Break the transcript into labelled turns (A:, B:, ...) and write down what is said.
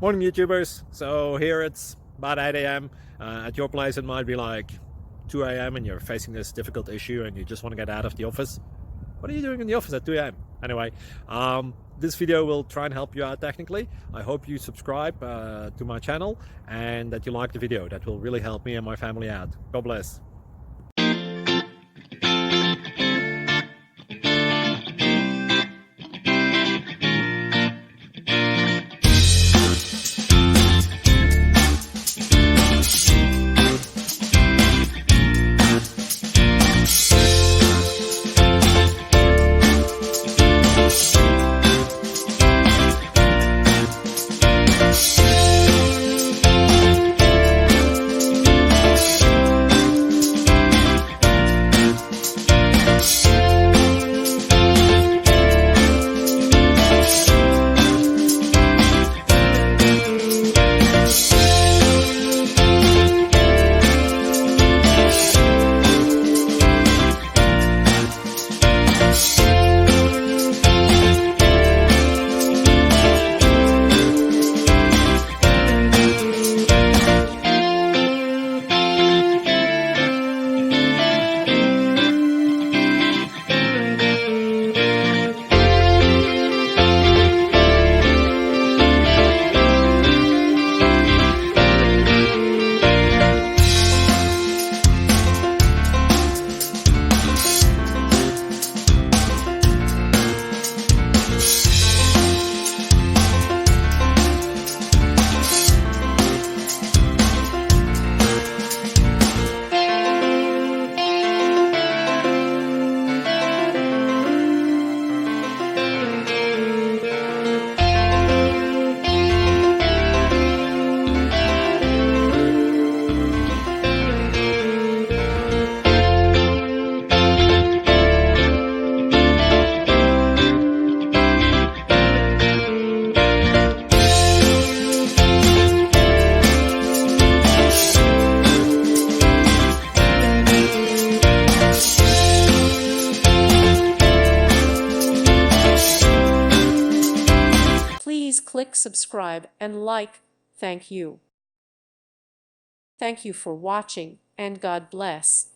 A: Morning YouTubers. So here it's about 8 a.m. At your place it might be like 2 a.m. and you're facing this difficult issue and you just want to get out of the office. What are you doing in the office at 2 a.m.? Anyway, this video will try and help you out technically. I hope you subscribe to my channel and that you like the video. That will really help me and my family out. God bless.
B: Please click subscribe and like. Thank you. Thank you for watching, and God bless.